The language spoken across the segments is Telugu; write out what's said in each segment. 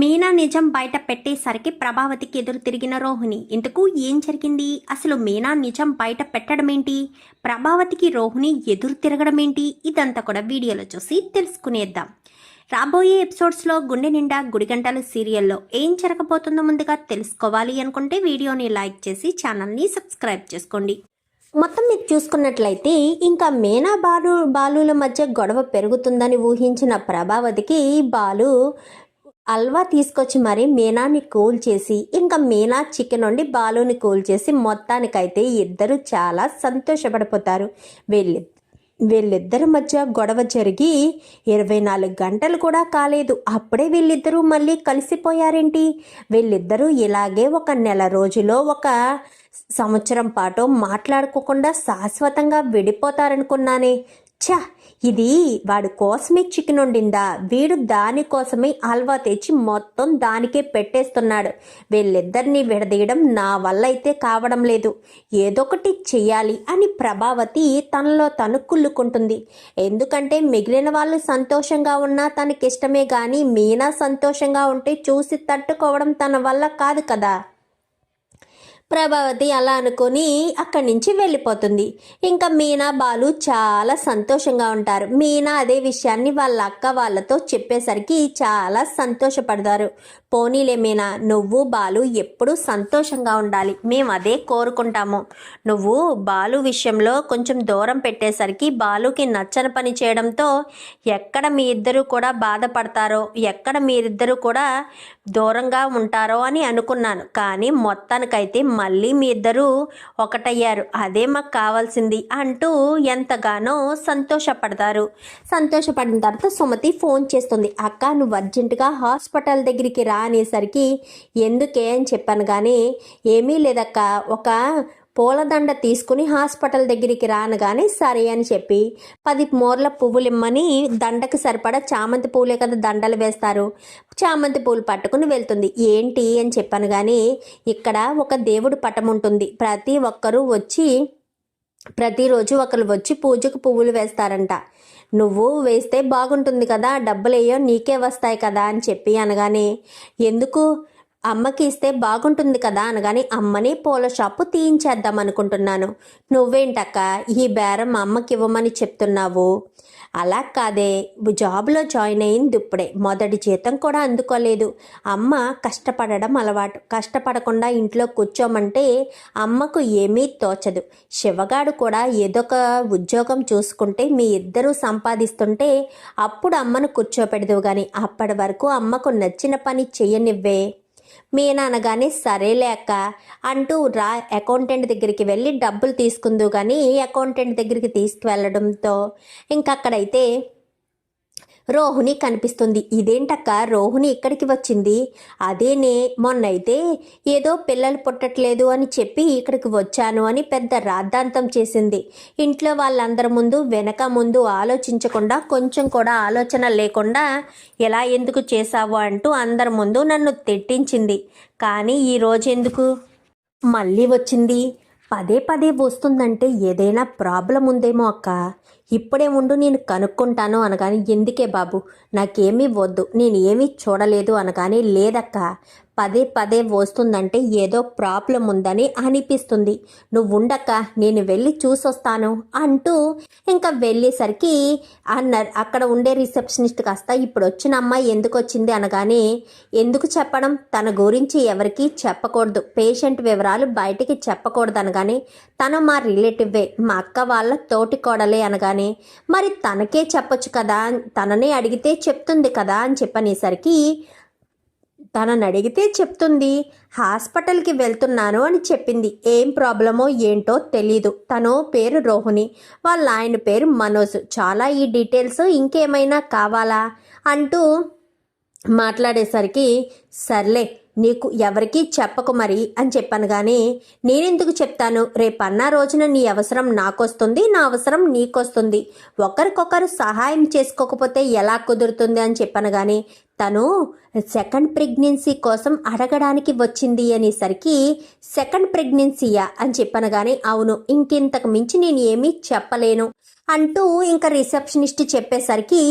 మీనా నిజం బయట పెట్టేసరికి ప్రభావతికి ఎదురు తిరిగిన రోహిణి. ఇంతకు ఏం జరిగింది? అసలు మీనా నిజం బయట పెట్టడమేంటి? ప్రభావతికి రోహిణి ఎదురు తిరగడమేంటి? ఇదంతా కూడా వీడియోలో చూసి తెలుసుకునేద్దాం. రాబోయే ఎపిసోడ్స్లో గుండె నిండా గుడిగంటలు సీరియల్లో ఏం జరగబోతుందో ముందుగా తెలుసుకోవాలి అనుకుంటే వీడియోని లైక్ చేసి ఛానల్ని సబ్స్క్రైబ్ చేసుకోండి. మొత్తం మీరు చూసుకున్నట్లయితే ఇంకా మీనా బాలుల మధ్య గొడవ పెరుగుతుందని ఊహించిన ప్రభావతికి బాలు అల్వా తీసుకొచ్చి మరి మీనాని కూల్ చేసి ఇంకా మీనా చికెన్ వండి బాలుని కూల్ చేసి మొత్తానికైతే ఇద్దరు చాలా సంతోషపడిపోతారు. వీళ్ళిద్దరి మధ్య గొడవ జరిగి 24 గంటలు కూడా కాలేదు, అప్పుడే వీళ్ళిద్దరూ మళ్ళీ కలిసిపోయారేంటి? వీళ్ళిద్దరూ ఇలాగే ఒక నెల రోజులో ఒక సంవత్సరం పాటు మాట్లాడుకోకుండా శాశ్వతంగా విడిపోతారనుకున్నానే. ఛా, ఇది వాడి కోసమే చికెన్ వండిందా? వీడు దానికోసమే హల్వా తెచ్చి మొత్తం దానికే పెట్టేస్తున్నాడు. వీళ్ళిద్దరినీ విడదీయడం నా వల్ల అయితే కావడం లేదు, ఏదొకటి చెయ్యాలి అని ప్రభావతి తనలో తను కుళ్ళుకుంటుంది. ఎందుకంటే మిగిలిన వాళ్ళు సంతోషంగా ఉన్నా తనకిష్టమే కానీ మీనా సంతోషంగా ఉంటే చూసి తట్టుకోవడం తన వల్ల కాదు కదా. ప్రభావతి అలా అనుకొని అక్కడి నుంచి వెళ్ళిపోతుంది. ఇంకా మీనా బాలు చాలా సంతోషంగా ఉంటారు. మీనా అదే విషయాన్ని వాళ్ళ అక్క వాళ్ళతో చెప్పేసరికి చాలా సంతోషపడతారు. పోనీలే మీనా, నువ్వు బాలు ఎప్పుడూ సంతోషంగా ఉండాలి, మేము అదే కోరుకుంటాము. నువ్వు బాలు విషయంలో కొంచెం దూరం పెట్టేసరికి బాలుకి నచ్చని పని చేయడంతో ఎక్కడ మీ ఇద్దరు కూడా బాధపడతారో, ఎక్కడ మీరిద్దరూ కూడా దూరంగా ఉంటారో అని అనుకున్నాను. కానీ మొత్తానికైతే మళ్ళీ మీ ఇద్దరూ ఒకటయ్యారు, అదే మాకు కావాల్సింది అంటూ ఎంతగానో సంతోషపడతారు. సంతోషపడిన తర్వాత సుమతి ఫోన్ చేస్తుంది. అక్క, నువ్వు అర్జెంటుగా హాస్పిటల్ దగ్గరికి రా అనేసరికి ఎందుకే అని చెప్పాను. కానీ ఏమీ లేదక్క, ఒక పూలదండ తీసుకుని హాస్పిటల్ దగ్గరికి రానగానే సరే అని చెప్పి 10 మూరల పువ్వులు ఇమ్మని, దండకు సరిపడా చామంతి పూలే కదా దండలు వేస్తారు, చామంతి పూలు పట్టుకుని వెళ్తుంది. ఏంటి అని చెప్పాను. కానీ ఇక్కడ ఒక దేవుడి పటం ఉంటుంది, ప్రతిరోజు ఒకరు వచ్చి పూజకు పువ్వులు వేస్తారంట. నువ్వు వేస్తే బాగుంటుంది కదా, డబ్బులేయో నీకే వస్తాయి కదా అని చెప్పి అనగానే, ఎందుకు అమ్మకి ఇస్తే బాగుంటుంది కదా అనగానే, అమ్మని పూల షాపు తీయించేద్దాం అనుకుంటున్నాను. నువ్వేంటక్క ఈ బేరం అమ్మకి ఇవ్వమని చెప్తున్నావు? అలా కాదే, జాబ్లో జాయిన్ అయింది ఇప్పుడే, మొదటి జీతం కూడా అందుకోలేదు. అమ్మ కష్టపడడం అలవాటు, కష్టపడకుండా ఇంట్లో కూర్చోమంటే అమ్మకు ఏమీ తోచదు. శివగాడు కూడా ఏదొక ఉద్యోగం చూసుకుంటే మీ ఇద్దరూ సంపాదిస్తుంటే అప్పుడు అమ్మను కూర్చోపెడదు. కానీ అప్పటి వరకు అమ్మకు నచ్చిన పని చెయ్యనివ్వే. మీనా అనగానే సరేలే అక్క అంటూ అకౌంటెంట్ దగ్గరికి వెళ్ళి డబ్బులు తీసుకుందు. కానీ అకౌంటెంట్ దగ్గరికి తీసుకువెళ్ళడంతో ఇంకక్కడైతే రోహిణి కనిపిస్తుంది. ఇదేంటక్క రోహిణి ఇక్కడికి వచ్చింది? అదేనే, మొన్నైతే ఏదో పిల్లలు పుట్టట్లేదు అని చెప్పి ఇక్కడికి వచ్చాను అని పెద్ద రాద్ధాంతం చేసింది. ఇంట్లో వాళ్ళందరి ముందు వెనక ముందు ఆలోచించకుండా, కొంచెం కూడా ఆలోచన లేకుండా ఎలా ఎందుకు చేశావు అంటూ అందరి ముందు నన్ను తిట్టించింది. కానీ ఈరోజు ఎందుకు మళ్ళీ వచ్చింది? పదే పదే వస్తుందంటే ఏదైనా ప్రాబ్లం ఉందేమో అక్క, ఇప్పుడే ఉండు నేను కనుక్కుంటాను అనగాని, ఎందుకే బాబు నాకేమీ వద్దు, నేను ఏమీ చూడలేదు అనగాని, లేదక్క పదే పదే వస్తుందంటే ఏదో ప్రాబ్లం ఉందని అనిపిస్తుంది, నువ్వు ఉండక్క నేను వెళ్ళి చూసొస్తాను అంటూ ఇంకా వెళ్ళేసరికి అక్కడ ఉండే రిసెప్షనిస్ట్ కాస్త ఇప్పుడు వచ్చిన అమ్మాయి ఎందుకు వచ్చింది అనగానే, ఎందుకు చెప్పడం, తన గురించి ఎవరికి చెప్పకూడదు, పేషెంట్ వివరాలు బయటికి చెప్పకూడదు అనగానే, తను మా రిలేటివ్వే, మా అక్క వాళ్ళ తోటి కోడలే అనగానే, మరి తనకే చెప్పొచ్చు కదా, తననే అడిగితే చెప్తుంది కదా అని చెప్పనేసరికి, తనని అడిగితే చెప్తుంది, హాస్పిటల్కి వెళ్తున్నాను అని చెప్పింది. ఏం ప్రాబ్లమో ఏంటో తెలీదు. తను పేరు రోహిణి, వాళ్ళ ఆయన పేరు మనోజ్. చాలా ఈ డీటెయిల్స్ ఇంకేమైనా కావాలా అంటూ మాట్లాడేసరికి, సర్లే నీకు ఎవరికీ చెప్పకు మరి అని చెప్పాను. కానీ నేనెందుకు చెప్తాను, రేపన్నా రోజున నీ అవసరం నాకొస్తుంది, నా అవసరం నీకొస్తుంది, ఒకరికొకరు సహాయం చేసుకోకపోతే ఎలా కుదురుతుంది అని చెప్పాను. కానీ తను సెకండ్ ప్రెగ్నెన్సీ కోసం అడగడానికి వచ్చింది అనేసరికి సెకండ్ ప్రెగ్నెన్సీయా అని చెప్పనగానే అవును, ఇంకింతకు మించి నేను ఏమీ చెప్పలేను అంటూ ఇంకా రిసెప్షనిస్ట్ చెప్పేసరికి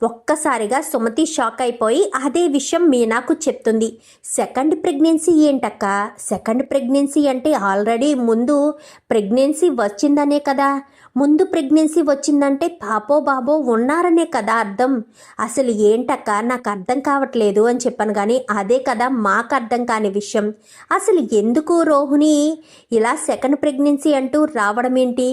ఒక్కసారిగా సుమతి షాక్ అయిపోయి అదే విషయం మీనాకు చెప్తుంది. సెకండ్ ప్రెగ్నెన్సీ ఏంటక్క? సెకండ్ ప్రెగ్నెన్సీ అంటే ఆల్రెడీ ముందు ప్రెగ్నెన్సీ వచ్చిందనే కదా. ముందు ప్రెగ్నెన్సీ వచ్చిందంటే పాపో బాబో ఉన్నారనే కదా అర్థం. అసలు ఏంటక్క నాకు అర్థం కావట్లేదు అని చెప్పాను. కానీ అదే కదా మాకు అర్థం కాని విషయం. అసలు ఎందుకు రోహిణి ఇలా సెకండ్ ప్రెగ్నెన్సీ అంటూ రావడం ఏంటి?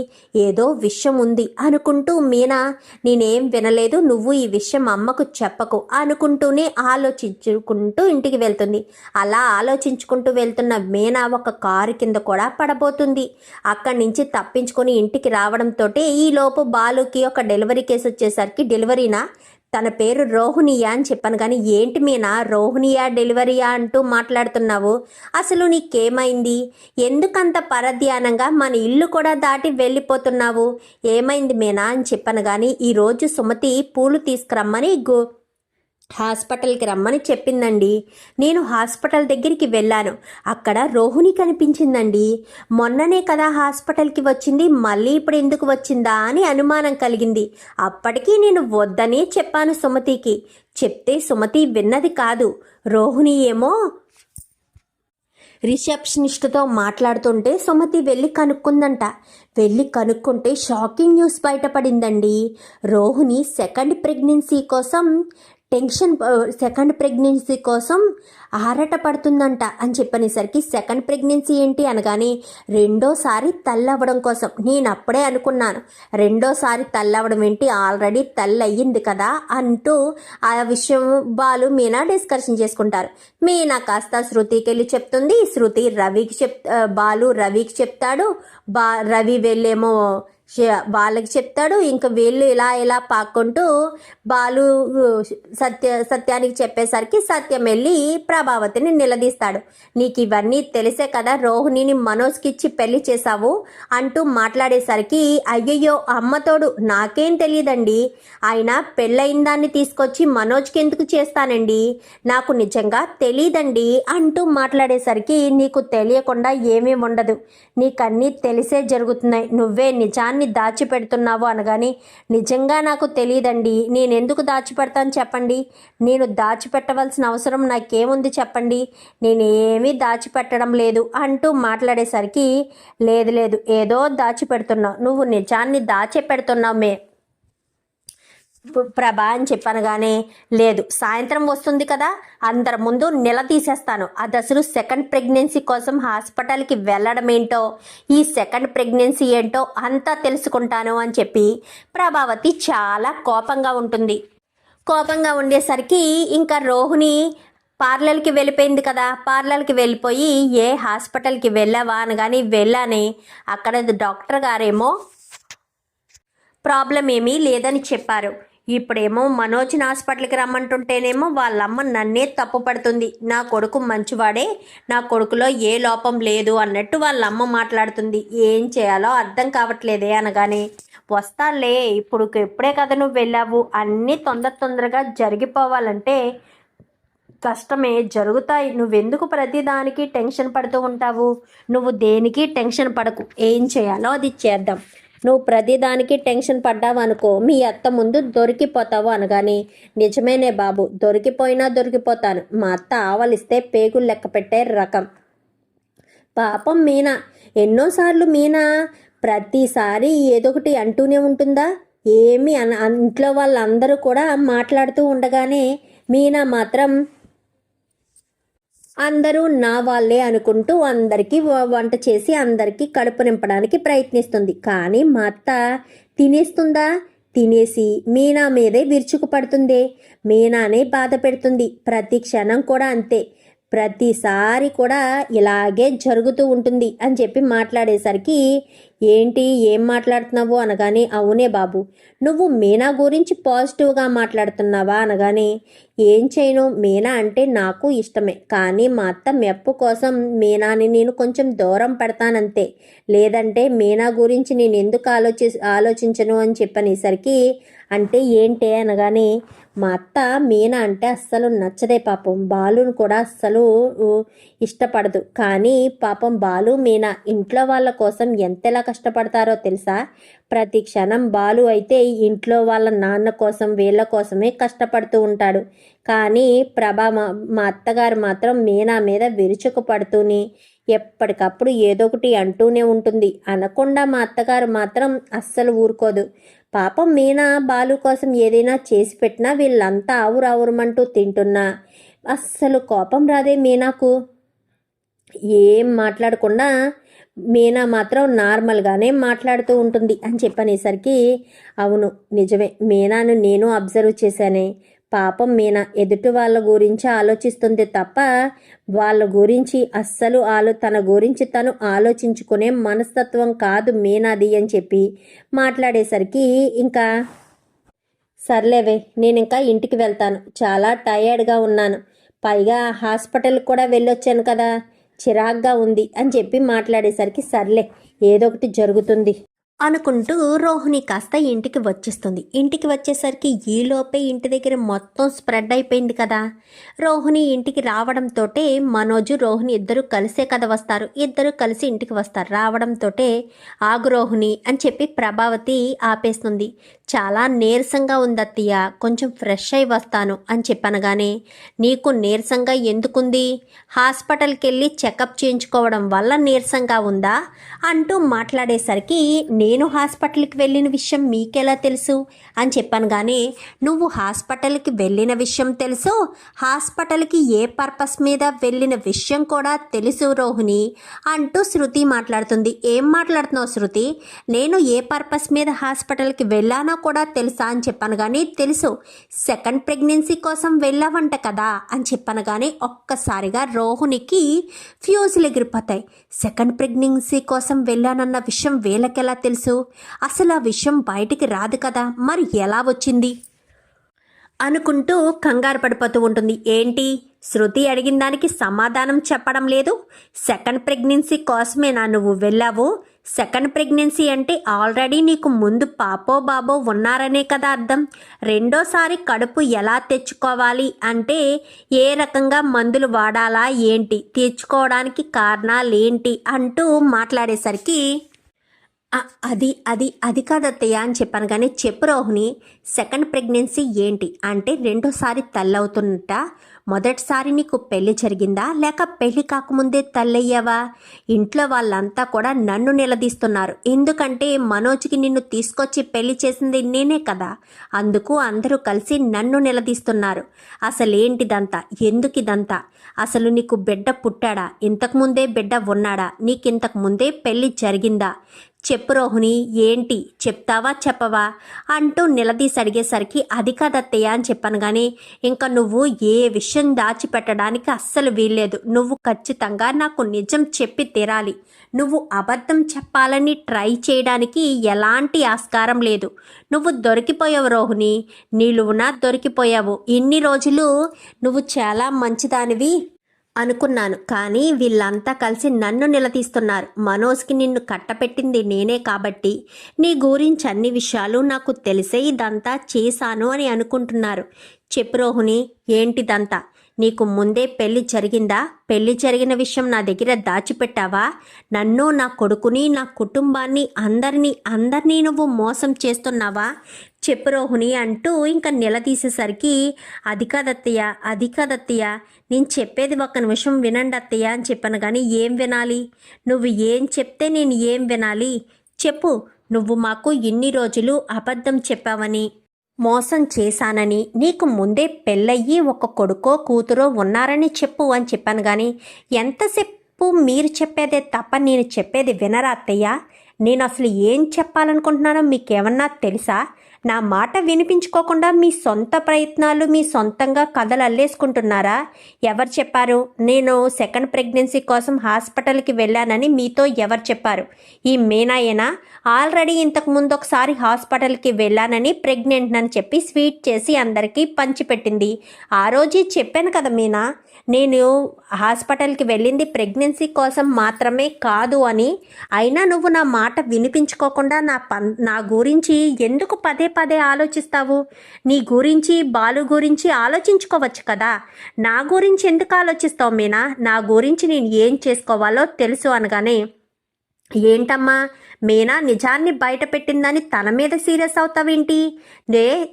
ఏదో విషయం ఉంది అనుకుంటూ మీనా నేనేం వినలేదు, నువ్వు ఈ విషయం అమ్మకు చెప్పకు అనుకుంటూనే ఆలోచించుకుంటూ ఇంటికి వెళ్తుంది. అలా ఆలోచించుకుంటూ వెళ్తున్న మీనా ఒక కారు కింద కూడా పడబోతుంది. అక్కడి నుంచి తప్పించుకొని ఇంటికి రావడంతో ఈలోపు బాలుకి ఒక డెలివరీ కేసు వచ్చేసరికి డెలివరీనా, తన పేరు రోహిణియా అని చెప్పాను. కానీ ఏంటి మీనా రోహిణియా డెలివరీయా అంటూ మాట్లాడుతున్నావు? అసలు నీకేమైంది? ఎందుకంత పరధ్యానంగా మన ఇల్లు కూడా దాటి వెళ్ళిపోతున్నావు? ఏమైంది మీనా అని చెప్పాను. కానీ ఈరోజు సుమతి పూలు తీసుకురమ్మని హాస్పిటల్కి రమ్మని చెప్పిందండి. నేను హాస్పిటల్ దగ్గరికి వెళ్ళాను. అక్కడ రోహిణి కనిపించిందండి. మొన్ననే కదా హాస్పిటల్కి వచ్చింది, మళ్ళీ ఇప్పుడు ఎందుకు వచ్చిందా అని అనుమానం కలిగింది. అప్పటికీ నేను వద్దనే చెప్పాను సుమతికి. చెప్తే సుమతి విన్నది కాదు. రోహిణి ఏమో రిసెప్షనిస్ట్తో మాట్లాడుతుంటే సుమతి వెళ్ళి కనుక్కుందంట. వెళ్ళి కనుక్కుంటే షాకింగ్ న్యూస్ బయటపడిందండి. రోహిణి సెకండ్ ప్రెగ్నెన్సీ కోసం ఆరాట పడుతుందంట అని చెప్పనేసరికి సెకండ్ ప్రెగ్నెన్సీ ఏంటి అనగానే రెండోసారి తల్లవ్వడం కోసం. నేను అప్పుడే అనుకున్నాను, రెండోసారి తల్లవ్వడం ఏంటి, ఆల్రెడీ తల్లయ్యింది కదా అంటూ ఆ విషయం బాలు మీనా డిస్కషన్ చేసుకుంటారు. మీనా కాస్త శృతికి వెళ్ళి చెప్తుంది, శృతి బాలు రవికి చెప్తాడు, రవి వెళ్ళేమో వాళ్ళకి చెప్తాడు. ఇంకా వీళ్ళు ఇలా పాక్కుంటూ బాలు సత్యానికి చెప్పేసరికి సత్యం వెళ్ళి ప్రభావతిని నిలదీస్తాడు. నీకు ఇవన్నీ తెలిసే కదా రోహిణిని మనోజ్కి ఇచ్చి పెళ్లి చేశావు అంటూ మాట్లాడేసరికి అయ్యయ్యో అమ్మతోడు నాకేం తెలియదండి, ఆయన పెళ్ళయిన దాన్ని తీసుకొచ్చి మనోజ్కి ఎందుకు చేస్తానండి, నాకు నిజంగా తెలీదండి అంటూ మాట్లాడేసరికి నీకు తెలియకుండా ఏమీ ఉండదు, నీకన్నీ తెలిసే జరుగుతున్నాయి, నువ్వే నిజాన్ని దాచిపెడుతున్నావు అనగాని నిజంగా నాకు తెలియదండి, నేనెందుకు దాచిపెడతాను చెప్పండి, నేను దాచిపెట్టవలసిన అవసరం నాకేముంది చెప్పండి, నేనేమీ దాచిపెట్టడం లేదు అంటూ మాట్లాడేసరికి లేదు ఏదో దాచిపెడుతున్నావు, నువ్వు నిజాన్ని దాచిపెడుతున్నావు ప్రభా అని చెప్పనగానే లేదు, సాయంత్రం వస్తుంది కదా అందరి ముందు నిలదీసేస్తాను, అది అసలు సెకండ్ ప్రెగ్నెన్సీ కోసం హాస్పిటల్కి వెళ్ళడం ఏంటో, ఈ సెకండ్ ప్రెగ్నెన్సీ ఏంటో అంతా తెలుసుకుంటాను అని చెప్పి ప్రభావతి చాలా కోపంగా ఉంటుంది. కోపంగా ఉండేసరికి ఇంకా రోహిణి పార్లర్కి వెళ్ళిపోయింది కదా, పార్లర్కి వెళ్ళిపోయి ఏ హాస్పిటల్కి వెళ్ళావా అనగాని వెళ్ళానే, అక్కడ డాక్టర్ గారేమో ప్రాబ్లం ఏమీ లేదని చెప్పారు. ఇప్పుడేమో మనోజ్ని హాస్పిటల్కి రమ్మంటుంటేనేమో వాళ్ళమ్మ నన్నే తప్పు పడుతుంది, నా కొడుకు మంచివాడే, నా కొడుకులో ఏ లోపం లేదు అన్నట్టు వాళ్ళమ్మ మాట్లాడుతుంది. ఏం చేయాలో అర్థం కావట్లేదే అనగానే వస్తాలే, ఇప్పుడే కదా నువ్వు వెళ్ళావు, అన్నీ తొందరగా జరిగిపోవాలంటే కష్టమే, జరుగుతాయి, నువ్వెందుకు ప్రతిదానికి టెన్షన్ పడుతూ ఉంటావు, నువ్వు దేనికి టెన్షన్ పడకు, ఏం చేయాలో అది చేద్దాం, నువ్వు ప్రతిదానికి టెన్షన్ పడ్డావు అనుకో మీ అత్త ముందు దొరికిపోతావు అనగానే నిజమేనే బాబు, దొరికిపోతాను, మా అత్త ఆవలిస్తే పేగులు లెక్క పెట్టే రకం. పాపం మీనా, ఎన్నోసార్లు మీనా ప్రతిసారి ఏదొకటి అంటూనే ఉంటుందా, ఏమి ఇంట్లో వాళ్ళందరూ కూడా మాట్లాడుతూ ఉండగానే మీనా మాత్రం అందరూ నా వాళ్ళే అనుకుంటూ అందరికీ వంట చేసి అందరికీ కడుపు నింపడానికి ప్రయత్నిస్తుంది. కానీ మా అత్త తినేస్తుందా, తినేసి మీనా మీదే విరుచుకుపడుతుంది, మీనానే బాధ పెడుతుంది, ప్రతి క్షణం కూడా అంతే, ప్రతిసారి కూడా ఇలాగే జరుగుతూ ఉంటుంది అని చెప్పి మాట్లాడేసరికి ఏంటి ఏం మాట్లాడుతున్నావు అనగానే అవునే బాబు, నువ్వు మీనా గురించి పాజిటివ్గా మాట్లాడుతున్నావా అనగానే ఏం చేయను, మీనా అంటే నాకు ఇష్టమే, కానీ మా అత్త మెప్పు కోసం మీనాని నేను కొంచెం దూరం పెడతానంతే, లేదంటే మీనా గురించి నేను ఎందుకు ఆలోచించను అని చెప్పనేసరికి అంటే ఏంటి అనగానే మా అత్త మీనా అంటే అస్సలు నచ్చదే పాపం. బాలును కూడా అస్సలు ఇష్టపడదు. కానీ పాపం బాలు మీనా ఇంట్లో వాళ్ళ కోసం ఎంతలా కష్టపడతారో తెలుసా? ప్రతి క్షణం బాలు అయితే ఇంట్లో వాళ్ళ నాన్న కోసం వీళ్ళ కోసమే కష్టపడుతూ ఉంటాడు. కానీ మా అత్తగారు మాత్రం మీనా మీద విరుచుకుపడుతూనే ఎప్పటికప్పుడు ఏదో ఒకటి అంటూనే ఉంటుంది. అనకుండా మా అత్తగారు మాత్రం అస్సలు ఊరుకోదు. పాపం మీనా బాలు కోసం ఏదైనా చేసి పెట్టినా వీళ్ళంతా ఆవురావురమంటూ తింటున్నా అస్సలు కోపం రాదే మీనాకు. ఏం మాట్లాడకుండా మీనా మాత్రం నార్మల్గానే మాట్లాడుతూ ఉంటుంది అని చెప్పనేసరికి, అవును నిజమే, మీనాను నేను అబ్జర్వ్ చేశానే. పాపం మీనా ఎదుటి వాళ్ళ గురించి ఆలోచిస్తుంది తప్ప వాళ్ళ గురించి అస్సలు తన గురించి తను ఆలోచించుకునే మనస్తత్వం కాదు మీనాది అని చెప్పి మాట్లాడేసరికి, ఇంకా సర్లేవే నేను ఇంకా ఇంటికి వెళ్తాను, చాలా టయర్డ్గా ఉన్నాను, పైగా హాస్పిటల్కి కూడా వెళ్ళొచ్చాను కదా, చిరాగ్గా ఉంది అని చెప్పి మాట్లాడేసరికి, సర్లే ఏదో ఒకటి జరుగుతుంది అనుకుంటూ రోహిణి కాస్త ఇంటికి వచ్చేస్తుంది. ఇంటికి వచ్చేసరికి ఈలోపే ఇంటి దగ్గర మొత్తం స్ప్రెడ్ అయిపోయింది కదా. రోహిణి ఇంటికి రావడంతో మనోజు రోహిణి ఇద్దరు కలిసే కదా వస్తారు. ఇద్దరు కలిసి ఇంటికి వస్తారు. రావడంతో ఆగు రోహిణి అని చెప్పి ప్రభావతి ఆపేస్తుంది. చాలా నీరసంగా ఉంది అత్తయ్య, కొంచెం ఫ్రెష్ అయి వస్తాను అని చెప్పనగానే, నీకు నీరసంగా ఎందుకుంది? హాస్పిటల్కి వెళ్ళి చెకప్ చేయించుకోవడం వల్ల నీరసంగా ఉందా అంటూ మాట్లాడేసరికి, నేను హాస్పిటల్కి వెళ్ళిన విషయం మీకెలా తెలుసు అని చెప్పాను. కానీ నువ్వు హాస్పిటల్కి వెళ్ళిన విషయం తెలుసు, హాస్పిటల్కి ఏ పర్పస్ మీద వెళ్ళిన విషయం కూడా తెలుసు రోహిణి అంటూ శృతి మాట్లాడుతుంది. ఏం మాట్లాడుతున్నావు శృతి? నేను ఏ పర్పస్ మీద హాస్పిటల్కి వెళ్ళానో కూడా తెలుసా అని చెప్పాను. కానీ తెలుసు, సెకండ్ ప్రెగ్నెన్సీ కోసం వెళ్ళావంట కదా అని చెప్పాను. కానీ ఒక్కసారిగా రోహిణికి ఫ్యూజులు ఎగిరిపోతాయి. సెకండ్ ప్రెగ్నెన్సీ కోసం వెళ్ళానన్న విషయం వీళ్ళకెలా తెలుసు? అసలు ఆ విషయం బయటికి రాదు కదా, మరి ఎలా వచ్చింది అనుకుంటూ కంగారు పడిపోతూ ఉంటుంది. ఏంటి శృతి అడిగిన దానికి సమాధానం చెప్పడం లేదు? సెకండ్ ప్రెగ్నెన్సీ కోసమేనా నువ్వు వెళ్ళావు? సెకండ్ ప్రెగ్నెన్సీ అంటే ఆల్రెడీ నీకు ముందు పాపో బాబో ఉన్నారనే కదా అర్థం. రెండోసారి కడుపు ఎలా తెచ్చుకోవాలి అంటే ఏ రకంగా మందులు వాడాలా ఏంటి, తెచ్చుకోవడానికి కారణాలేంటి అంటూ మాట్లాడేసరికి, అది అది అది కాదత్తయ్య అని చెప్పాను. కానీ చెప్పు రోహిణి, సెకండ్ ప్రెగ్నెన్సీ ఏంటి అంటే రెండోసారి తల్లవుతున్నట్ట? మొదటిసారి నీకు పెళ్లి జరిగిందా లేక పెళ్లి కాకముందే తల్లయ్యావా? ఇంట్లో వాళ్ళంతా కూడా నన్ను నిలదీస్తున్నారు. ఎందుకంటే మనోజ్కి నిన్ను తీసుకొచ్చి పెళ్లి చేసింది నేనే కదా, అందుకు అందరూ కలిసి నన్ను నిలదీస్తున్నారు. అసలేంటిదంతా, ఎందుకిదంతా? అసలు నీకు బిడ్డ పుట్టాడా? ఇంతకుముందే బిడ్డ ఉన్నాడా? నీకింతకు ముందే పెళ్లి జరిగిందా? చెప్పు రోహిణి, ఏంటి చెప్తావా చెప్పవా అంటూ నిలదీసి అడిగేసరికి, అది కాదత్తయ్య అని చెప్పాను. కానీ ఇంకా నువ్వు ఏ విషయం దాచిపెట్టడానికి అస్సలు వీల్లేదు. నువ్వు ఖచ్చితంగా నాకు నిజం చెప్పి తీరాలి. నువ్వు అబద్ధం చెప్పాలని ట్రై చేయడానికి ఎలాంటి ఆస్కారం లేదు. నువ్వు దొరికిపోయావు రోహిణి, నీలువునా దొరికిపోయావు. ఇన్ని రోజులు నువ్వు చాలా మంచిదానివి అనుకున్నాను, కానీ వీళ్ళంతా కలిసి నన్ను నిలదీస్తున్నారు. మనోజ్కి నిన్ను కట్టపెట్టింది నేనే కాబట్టి నీ గురించి అన్ని విషయాలు నాకు తెలిసే ఇదంతా చేశాను అని అనుకుంటున్నారు. చెప్పు రోహిణి, ఏంటిదంతా? నీకు ముందే పెళ్లి జరిగిందా? పెళ్లి జరిగిన విషయం నా దగ్గర దాచిపెట్టావా? నన్ను, నా కొడుకుని, నా కుటుంబాన్ని, అందరినీ నువ్వు మోసం చేస్తున్నావా? చెప్పు రోహిణి అంటూ ఇంకా నిలదీసేసరికి, అది కాదత్తయ్య, నేను చెప్పేది ఒక్క నిమిషం వినండి అత్తయ్య అని చెప్పాను. కానీ ఏం వినాలి? నువ్వు ఏం చెప్తే నేను ఏం వినాలి చెప్పు. నువ్వు మాకు ఇన్ని రోజులు అబద్ధం చెప్పావని, మోసం చేశానని, నీకు ముందే పెళ్ళయ్యి ఒక కొడుకో కూతురో ఉన్నారని చెప్పు అని చెప్పాను. కానీ ఎంతసేపు మీరు చెప్పేదే తప్ప నేను చెప్పేది వినరా అత్తయ్య? నేను అసలు ఏం చెప్పాలనుకుంటున్నానో మీకేమన్నా తెలుసా? నా మాట వినిపించుకోకుండా మీ సొంత ప్రయత్నాలు, మీ సొంతంగా కథలు అల్లేసుకుంటున్నారా? ఎవరు చెప్పారు నేను సెకండ్ ప్రెగ్నెన్సీ కోసం హాస్పిటల్కి వెళ్ళానని? మీతో ఎవరు చెప్పారు? ఈ మీనాయేనా? ఆల్రెడీ ఇంతకు ముందు ఒకసారి హాస్పిటల్కి వెళ్ళానని, ప్రెగ్నెంట్ అని చెప్పి స్వీట్ చేసి అందరికీ పంచిపెట్టింది. ఆ రోజు చెప్పాను కదా మీనా, నేను హాస్పిటల్కి వెళ్ళింది ప్రెగ్నెన్సీ కోసం మాత్రమే కాదు అని. అయినా నువ్వు నా మాట వినిపించుకోకుండా నా గురించి ఎందుకు పదే పదే పదే ఆలోచిస్తావు? నీ గురించి బాలు గురించి ఆలోచించుకోవచ్చు కదా. నా గురించి ఎందుకు ఆలోచిస్తావు మీనా? నా గురించి నేను ఏం చేసుకోవాలో తెలుసు అనగానే, ఏంటమ్మా మీనా నిజాన్ని బయట పెట్టిందని తన మీద సీరియస్ అవుతావేంటి?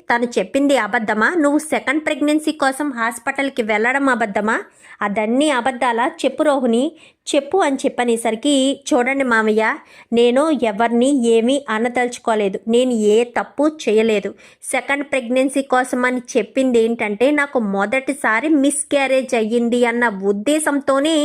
తను చెప్పింది అబద్ధమా? నువ్వు సెకండ్ ప్రెగ్నెన్సీ కోసం హాస్పిటల్కి వెళ్ళడం అబద్ధమా? అదన్నీ అబద్ధాలా? చెప్పు రోహిణి, చెప్పు అని చెప్పనేసరికి, చూడండి మామయ్య, నేను ఎవరిని ఏమీ అనదలుచుకోలేదు. నేను ఏ తప్పు చేయలేదు. సెకండ్ ప్రెగ్నెన్సీ కోసం అని చెప్పింది ఏంటంటే, నాకు మొదటిసారి మిస్క్యారేజ్ అయ్యింది అన్న ఉద్దేశంతోనే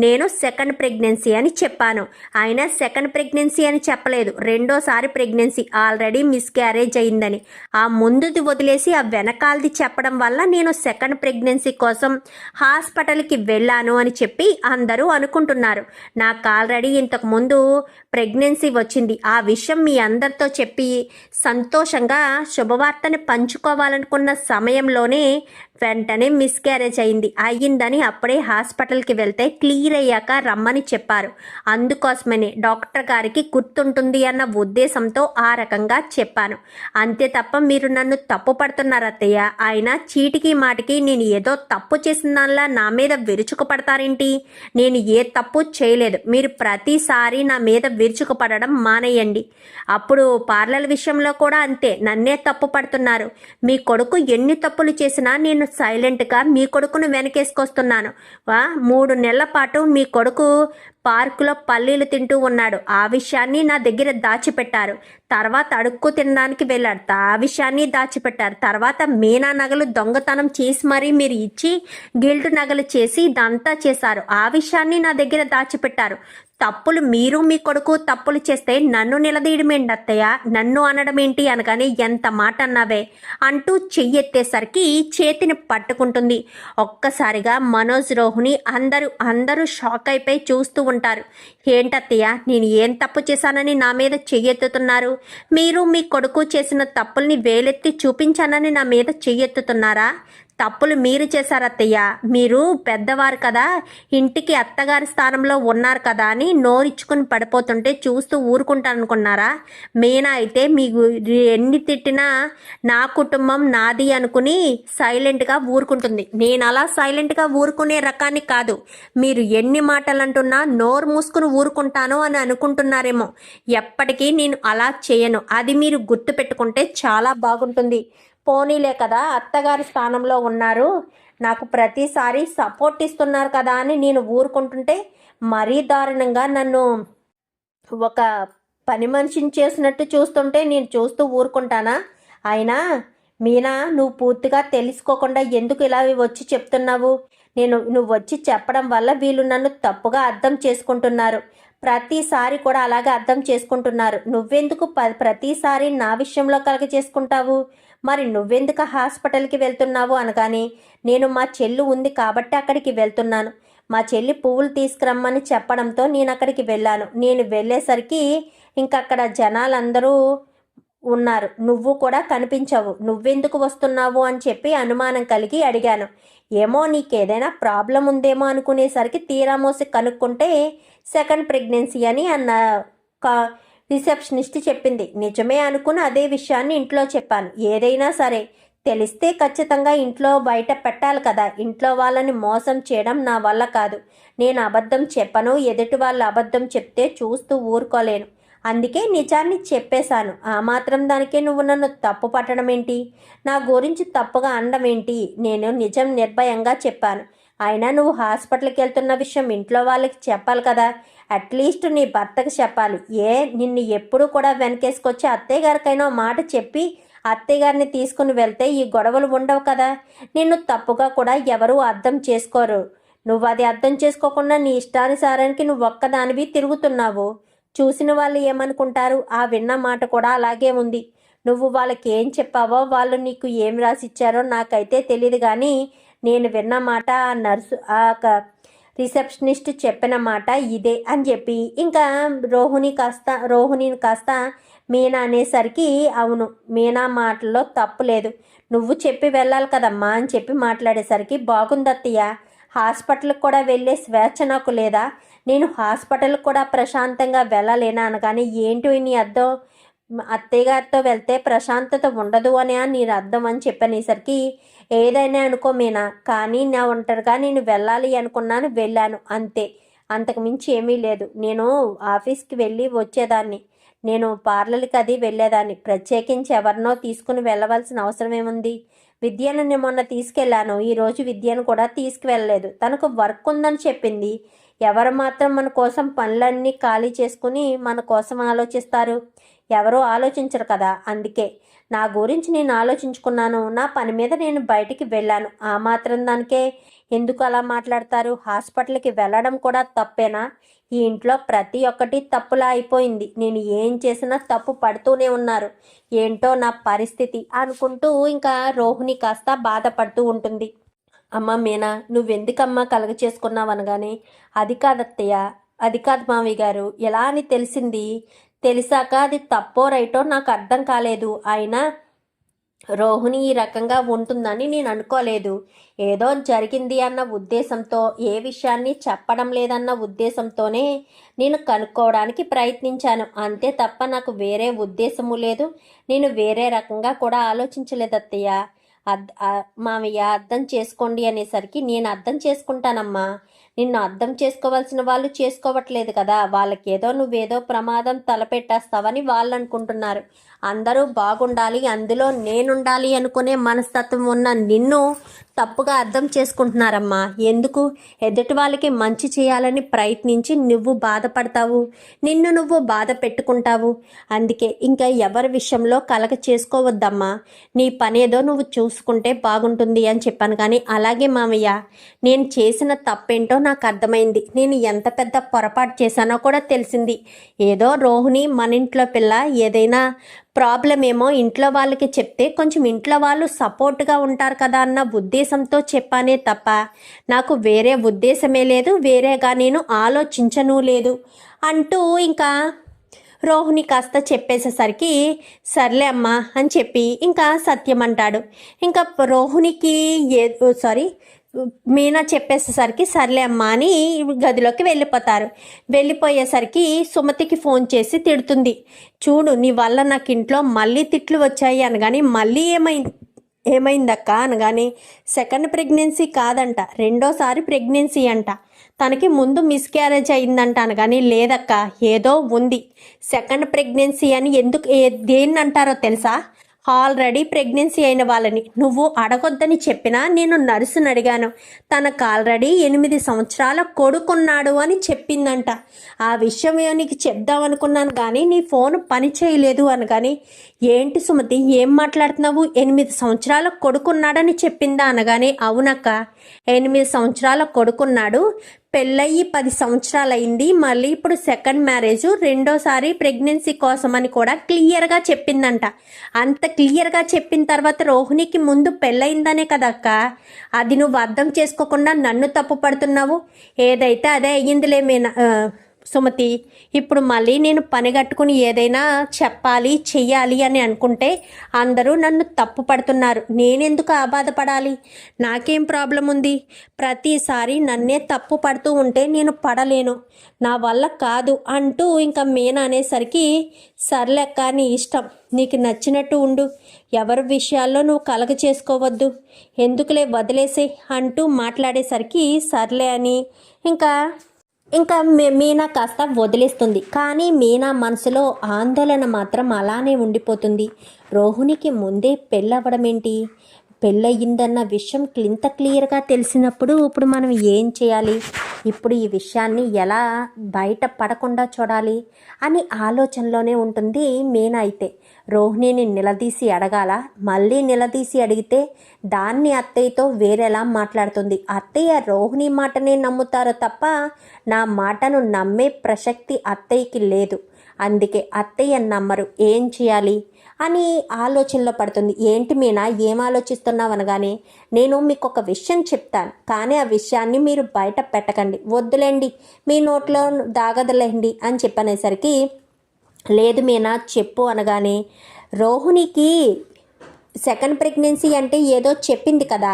నేను సెకండ్ ప్రెగ్నెన్సీ అని చెప్పాను. ఆయన సెకండ్ ప్రెగ్నెన్సీ అని చెప్పలేదు, రెండోసారి ప్రెగ్నెన్సీ ఆల్రెడీ మిస్క్యారేజ్ అయిందని. ఆ ముందుది వదిలేసి ఆ వెనకాలది చెప్పడం వల్ల నేను సెకండ్ ప్రెగ్నెన్సీ కోసం హాస్పిటల్కి వెళ్ళాను అని చెప్పి అందరూ అనుకుంటున్నారు. నాకు ఆల్రెడీ ఇంతకుముందు ప్రెగ్నెన్సీ వచ్చింది. ఆ విషయం మీ అందరితో చెప్పి సంతోషంగా శుభవార్తని పంచుకోవాలనుకున్న సమయంలోనే వెంటనే మిస్క్యారేజ్ అయ్యిందని అప్పుడే హాస్పిటల్కి వెళ్తే క్లియర్ అయ్యాక రమ్మని చెప్పారు. అందుకోసమని డాక్టర్ గారికి గుర్తుంటుంది అన్న ఉద్దేశంతో ఆ రకంగా చెప్పాను. అంతే తప్ప మీరు నన్ను తప్పు పడుతున్నారు అత్తయ్య. ఆయన చీటికి మాటికి నేను ఏదో తప్పు చేసిన దానిలా నా మీద విరుచుకుపడతారేంటి? నేను ఏ తప్పు చేయలేదు. మీరు ప్రతిసారి నా మీద విరుచుకుపడడం మానేయండి. అప్పుడు పార్లర్ విషయంలో కూడా అంతే, నన్నే తప్పు పడుతున్నారు. మీ కొడుకు ఎన్ని తప్పులు చేసినా నేను సైలెంట్గా మీ కొడుకును వెనకేసుకొస్తున్నాను. 3 నెలల పాటు మీ కొడుకు పార్కులో పల్లీలు తింటూ ఉన్నాడు. ఆ విషయాన్ని నా దగ్గర దాచిపెట్టారు. తర్వాత అడుక్కు తినడానికి వెళ్ళాడు. ఆ విషయాన్ని దాచిపెట్టారు. తర్వాత మీనా నగలు దొంగతనం చేసి మరీ మీరు ఇచ్చి గిల్ట్ నగలు చేసి ఇదంతా చేశారు. ఆ విషయాన్ని నా దగ్గర దాచిపెట్టారు. తప్పులు మీరు మీ కొడుకు తప్పులు చేస్తే నన్ను నిలదీయడమేంటి అత్తయ్య? నన్ను అనడమేంటి అనగానే, ఎంత మాట అన్నావే అంటూ చెయ్యెత్తేసరికి చేతిని పట్టుకుంటుంది. ఒక్కసారిగా మనోజ్, రోహిణి అందరూ షాక్ అయిపోయి చూస్తూ ఉంటారు. ఏంటత్తయ్య, నేను ఏం తప్పు చేశానని నా మీద చెయ్యెత్తుతున్నారు? మీరు మీ కొడుకు చేసిన తప్పుల్ని వేలెత్తి చూపించానని నా మీద చెయ్యెత్తుతున్నారా? తప్పులు మీరు చేశారత్తయ్య. మీరు పెద్దవారు కదా, ఇంటికి అత్తగారి స్థానంలో ఉన్నారు కదా అని నోరిచ్చుకుని పడిపోతుంటే చూస్తూ ఊరుకుంటానుకున్నారా? మీనా అయితే మీకు ఎన్ని తిట్టినా నా కుటుంబం నాది అనుకుని సైలెంట్గా ఊరుకుంటుంది. నేను అలా సైలెంట్గా ఊరుకునే రకాన్ని కాదు. మీరు ఎన్ని మాటలు అంటున్నా నోరు మూసుకుని ఊరుకుంటాను అని అనుకుంటున్నారేమో. ఎప్పటికీ నేను అలా చేయను. అది మీరు గుర్తు పెట్టుకుంటే చాలా బాగుంటుంది. పోనీలే కదా, అత్తగారి స్థానంలో ఉన్నారు, నాకు ప్రతిసారి సపోర్ట్ ఇస్తున్నారు కదా అని నేను ఊరుకుంటుంటే, మరీ దారుణంగా నన్ను ఒక పని మనిషిని చేసినట్టు చూస్తుంటే నేను చూస్తూ ఊరుకుంటానా? అయినా మీనా, నువ్వు పూర్తిగా తెలుసుకోకుండా ఎందుకు ఇలా వచ్చి చెప్తున్నావు? నువ్వు వచ్చి చెప్పడం వల్ల వీళ్ళు నన్ను తప్పుగా అర్థం చేసుకుంటున్నారు. ప్రతిసారి కూడా అలాగే అర్థం చేసుకుంటున్నారు. నువ్వెందుకు ప్రతిసారి నా విషయంలో కలగ చేసుకుంటావు? మరి నువ్వెందుకు హాస్పిటల్కి వెళ్తున్నావు అనగానే, నేను మా చెల్లి ఉంది కాబట్టి అక్కడికి వెళ్తున్నాను. మా చెల్లి పువ్వులు తీసుకురమ్మని చెప్పడంతో నేను అక్కడికి వెళ్ళాను. నేను వెళ్ళేసరికి ఇంకక్కడ జనాలందరూ ఉన్నారు. నువ్వు కూడా కనిపించవు. నువ్వెందుకు వస్తున్నావు అని చెప్పి అనుమానం కలిగి అడిగాను. ఏమో నీకేదైనా ప్రాబ్లం ఉందేమో అనుకునేసరికి తీరామోసి కనుక్కుంటే సెకండ్ ప్రెగ్నెన్సీ అని అన్న రిసెప్షనిస్ట్ చెప్పింది. నిజమే అనుకుని అదే విషయాన్ని ఇంట్లో చెప్పాను. ఏదైనా సరే తెలిస్తే ఖచ్చితంగా ఇంట్లో బయట పెట్టాలి కదా. ఇంట్లో వాళ్ళని మోసం చేయడం నా వల్ల కాదు. నేను అబద్ధం చెప్పను. ఎదుటి వాళ్ళు అబద్ధం చెప్తే చూస్తూ ఊరుకోలేను. అందుకే నిజాన్ని చెప్పేశాను. ఆ మాత్రం దానికే నువ్వు నన్ను తప్పు పట్టడం ఏంటి? నా గురించి తప్పుగా అనడం ఏంటి? నేను నిజం నిర్భయంగా చెప్పాను. అయినా నువ్వు హాస్పిటల్కి వెళ్తున్న విషయం ఇంట్లో వాళ్ళకి చెప్పాలి కదా. అట్లీస్ట్ నీ భర్తకి చెప్పాలి. నిన్ను ఎప్పుడు కూడా వెనకేసుకొచ్చి అత్తయ్య గారికైనా మాట చెప్పి అత్తయ్య గారిని తీసుకుని వెళ్తే ఈ గొడవలు ఉండవు కదా. నిన్ను తప్పుగా కూడా ఎవరూ అర్థం చేసుకోరు. నువ్వు అది అర్థం చేసుకోకుండా నీ ఇష్టానుసారానికి నువ్వు ఒక్కదానివి తిరుగుతున్నావు. చూసిన వాళ్ళు ఏమనుకుంటారు? ఆ విన్న మాట కూడా అలాగే ఉంది. నువ్వు వాళ్ళకి ఏం చెప్పావో, వాళ్ళు నీకు ఏం రాసిచ్చారో నాకైతే తెలియదు, కానీ నేను విన్న మాట ఆ నర్సు రిసెప్షనిస్ట్ చెప్పిన మాట ఇదే అని చెప్పి ఇంకా రోహిణిని కాస్త మీనా అనేసరికి, అవును మీనా మాటల్లో తప్పు లేదు, నువ్వు చెప్పి వెళ్ళాలి కదమ్మా అని చెప్పి మాట్లాడేసరికి, బాగుందత్తయ్య, హాస్పిటల్కి కూడా వెళ్ళే స్వేచ్ఛ నాకు లేదా? నేను హాస్పిటల్కి కూడా ప్రశాంతంగా వెళ్ళలేనా అనగానే, ఏంటి నీ అర్థం? అత్తయ్య గారితో వెళ్తే ప్రశాంతత ఉండదు అని నేను అర్థం అని చెప్పనేసరికి ఏదైనా అనుకో మీనా, కానీ నా ఒంటరిగా నేను వెళ్ళాలి అనుకున్నాను, వెళ్ళాను అంతే. అంతకు మించి ఏమీ లేదు. నేను ఆఫీస్కి వెళ్ళి వచ్చేదాన్ని, నేను పార్లర్కి అది వెళ్ళేదాన్ని, ప్రత్యేకించి ఎవరినో తీసుకుని వెళ్ళవలసిన అవసరం ఏముంది? విద్యను నేను మొన్న తీసుకెళ్ళాను, ఈరోజు విద్యను కూడా తీసుకువెళ్ళలేదు. తనకు వర్క్ ఉందని చెప్పింది. ఎవరు మాత్రం మన కోసం పనులన్నీ ఖాళీ చేసుకుని మన కోసం ఆలోచిస్తారు? ఎవరూ ఆలోచించరు కదా. అందుకే నా గురించి నేను ఆలోచించుకున్నాను, నా పని మీద నేను బయటికి వెళ్ళాను. ఆ మాత్రం దానికే ఎందుకు అలా మాట్లాడతారు? హాస్పిటల్కి వెళ్ళడం కూడా తప్పేనా? ఈ ఇంట్లో ప్రతి ఒక్కటి తప్పులా అయిపోయింది. నేను ఏం చేసినా తప్పు పడుతూనే ఉన్నారు. ఏంటో నా పరిస్థితి అనుకుంటూ ఇంకా రోహిణి కాస్త బాధపడుతూ ఉంటుంది. అమ్మ మీనా, నువ్వెందుకమ్మా కలగ చేసుకున్నావు అనగానే, అది కాదత్తయ్య, అది కాదు మామయ్య గారు, ఎలా అని తెలిసింది. తెలిసాక అది తప్పో రైటో నాకు అర్థం కాలేదు. అయినా రోహిణి ఈ రకంగా ఉంటుందని నేను అనుకోలేదు. ఏదో జరిగింది అన్న ఉద్దేశంతో, ఏ విషయాన్ని చెప్పడం లేదన్న ఉద్దేశంతోనే నేను కనుక్కోవడానికి ప్రయత్నించాను. అంతే తప్ప నాకు వేరే ఉద్దేశము లేదు. నేను వేరే రకంగా కూడా ఆలోచించలేదు అత్తయ్య. మామయ్య అర్థం చేసుకోండి అనేసరికి, నేను అర్థం చేసుకుంటానమ్మా. నిన్ను అర్థం చేసుకోవాల్సిన వాళ్ళు చేసుకోవట్లేదు కదా. వాళ్ళకేదో నువ్వేదో ప్రమాదం తలపెట్టేస్తావని వాళ్ళు అనుకుంటున్నారు. అందరూ బాగుండాలి, అందులో నేనుండాలి అనుకునే మనస్తత్వం ఉన్న నిన్ను తప్పుగా అర్థం చేసుకుంటున్నారమ్మా. ఎందుకు? ఎదుటి వాళ్ళకి మంచి చేయాలని ప్రయత్నించి నువ్వు బాధపడతావు, నిన్ను నువ్వు బాధ పెట్టుకుంటావు. అందుకే ఇంకా ఎవరి విషయంలో కలగ చేసుకోవద్దమ్మా. నీ పనేదో నువ్వు చూసుకుంటే బాగుంటుంది అని చెప్పాను. కానీ అలాగే మామయ్య, నేను చేసిన తప్పేంటో నాకు అర్థమైంది. నేను ఎంత పెద్ద పొరపాటు చేశానో కూడా తెలిసింది. ఏదో రోహిణి మన ఇంట్లో పిల్ల, ఏదైనా ప్రాబ్లం ఏమో ఇంట్లో వాళ్ళకి చెప్తే కొంచెం ఇంట్లో వాళ్ళు సపోర్ట్గా ఉంటారు కదా అన్న ఉద్దేశంతో చెప్పానే తప్ప నాకు వేరే ఉద్దేశమే లేదు, వేరేగా నేను ఆలోచించను లేదు అంటూ ఇంకా రోహిణి కాస్త చెప్పేసేసరికి, సర్లే అమ్మా అని చెప్పి ఇంకా సత్యం అంటాడు. ఇంకా రోహిణికి మీనా చెప్పేసేసరికి సర్లే అమ్మా అని గదిలోకి వెళ్ళిపోతారు. వెళ్ళిపోయేసరికి సుమతికి ఫోన్ చేసి తిడుతుంది. చూడు, నీ వల్ల నాకు ఇంట్లో మళ్ళీ తిట్లు వచ్చాయి అనగాని, మళ్ళీ ఏమైందక్క అనగానే, సెకండ్ ప్రెగ్నెన్సీ కాదంట, రెండోసారి ప్రెగ్నెన్సీ అంట. తనకి ముందు మిస్క్యారేజ్ అయిందంట అనగాని, లేదక్క ఏదో ఉంది. సెకండ్ ప్రెగ్నెన్సీ అని ఎందుకు దేన్ని అంటారో తెలుసా? ఆల్రెడీ ప్రెగ్నెన్సీ అయిన వాళ్ళని. నువ్వు అడగొద్దని చెప్పినా నేను నర్సుని అడిగాను. తనకు ఆల్రెడీ 8 సంవత్సరాల కొడుకున్నాడు అని చెప్పిందంట. ఆ విషయం నీకు చెప్దామనుకున్నాను కానీ నీ ఫోన్ పని చేయలేదు అనగాని, ఏంటి సుమతి ఏం మాట్లాడుతున్నావు? 8 సంవత్సరాల కొడుకున్నాడని చెప్పిందా అనగానే, అవునక్క 8 సంవత్సరాల కొడుకున్నాడు, పెళ్ళయి 10 సంవత్సరాలైంది, మళ్ళీ ఇప్పుడు సెకండ్ మ్యారేజ్, రెండోసారి ప్రెగ్నెన్సీ కోసమని కూడా క్లియర్గా చెప్పిందంట. అంత క్లియర్గా చెప్పిన తర్వాత రోహిణికి ముందు పెళ్ళయిందనే కదక్క. అది నువ్వు అర్థం చేసుకోకుండా నన్ను తప్పు పడుతున్నావు. ఏదైతే అదే అయ్యిందిలే సుమతి. ఇప్పుడు మళ్ళీ నేను పని కట్టుకుని ఏదైనా చెప్పాలి చెయ్యాలి అని అనుకుంటే అందరూ నన్ను తప్పు పడుతున్నారు. నేనెందుకు బాధపడాలి? నాకేం ప్రాబ్లం ఉంది? ప్రతిసారి నన్నే తప్పు పడుతూ ఉంటే నేను పడలేను, నా వల్ల కాదు అంటూ ఇంకా మీనా అనేసరికి, సర్లెక్క నీ ఇష్టం, నీకు నచ్చినట్టు ఉండు, ఎవరి విషయాల్లో నువ్వు కలగ చేసుకోవద్దు, ఎందుకులే వదిలేసే అంటూ మాట్లాడేసరికి సర్లే అని ఇంకా మీనా కాస్త వదిలేస్తుంది. కానీ మీనా మనసులో ఆందోళన మాత్రం అలానే ఉండిపోతుంది. రోహిణికి ముందే పెళ్ళవడం ఏంటి? పెళ్ళయిందన్న విషయం ఇంత క్లియర్గా తెలిసినప్పుడు ఇప్పుడు మనం ఏం చేయాలి? ఇప్పుడు ఈ విషయాన్ని ఎలా బయట పడకుండా చూడాలి అని ఆలోచనలోనే ఉంటుంది మీనా. అయితే రోహిణిని నిలదీసి అడగాల, మళ్ళీ నిలదీసి అడిగితే దాన్ని అత్తయ్యతో వేరేలా మాట్లాడుతుంది. అత్తయ్య రోహిణి మాటనే నమ్ముతారు తప్ప నా మాటను నమ్మే ప్రసక్తి అత్తయ్యకి లేదు. అందుకే అత్తయ్య నమ్మరు. ఏం చేయాలి అని ఆలోచనలో పడుతుంది. ఏంటి మీనా ఏం ఆలోచిస్తున్నావు అనగానే, నేను మీకు ఒక విషయం చెప్తాను, కానీ ఆ విషయాన్ని మీరు బయట పెట్టకండి, వద్దులేండి, మీ నోట్లో దాగదులేండి అని చెప్పనేసరికి, లేదు మీనా చెప్పు అనగానే, రోహిణికి సెకండ్ ప్రెగ్నెన్సీ అంటే ఏదో చెప్పింది కదా,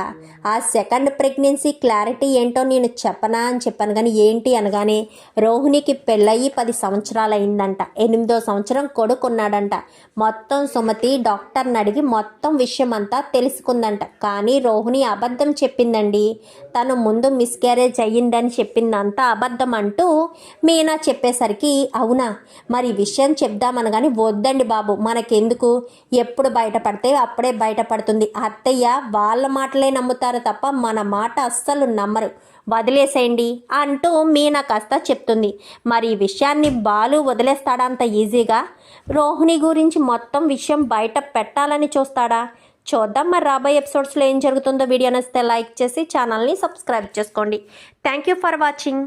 ఆ సెకండ్ ప్రెగ్నెన్సీ క్లారిటీ ఏంటో నేను చెప్పనా అని చెప్పాను. కానీ ఏంటి అనగానే రోహిణికి పెళ్ళయి 10 సంవత్సరాలు అయిందంట, 8వ సంవత్సరం కొడుకున్నాడంట. మొత్తం సుమతి డాక్టర్ని అడిగి మొత్తం విషయం అంతా తెలుసుకుందంట. కానీ రోహిణి అబద్ధం చెప్పిందండి. తను ముందు మిస్క్యారేజ్ అయ్యిందని చెప్పిందంతా అబద్ధం అంటూ మీనా చెప్పేసరికి అవునా మరి విషయం చెప్దామనగాని వద్దండి బాబు, మనకెందుకు, ఎప్పుడు బయటపడితే అప్పుడే బయటపడుతుంది. అత్తయ్య వాళ్ళ మాటలే నమ్ముతారు తప్ప మన మాట అస్సలు నమ్మరు, వదిలేసేయండి అంటూ మీనా కాస్త చెప్తుంది. మరి ఈ విషయాన్ని బాలు వదిలేస్తాడా అంత ఈజీగా? రోహిణి గురించి మొత్తం విషయం బయట పెట్టాలని చూస్తాడా? చూద్దాం మరి రాబోయే ఎపిసోడ్స్లో ఏం జరుగుతుందో. వీడియో నచ్చితే లైక్ చేసి ఛానల్ని సబ్స్క్రైబ్ చేసుకోండి. Thank you for watching.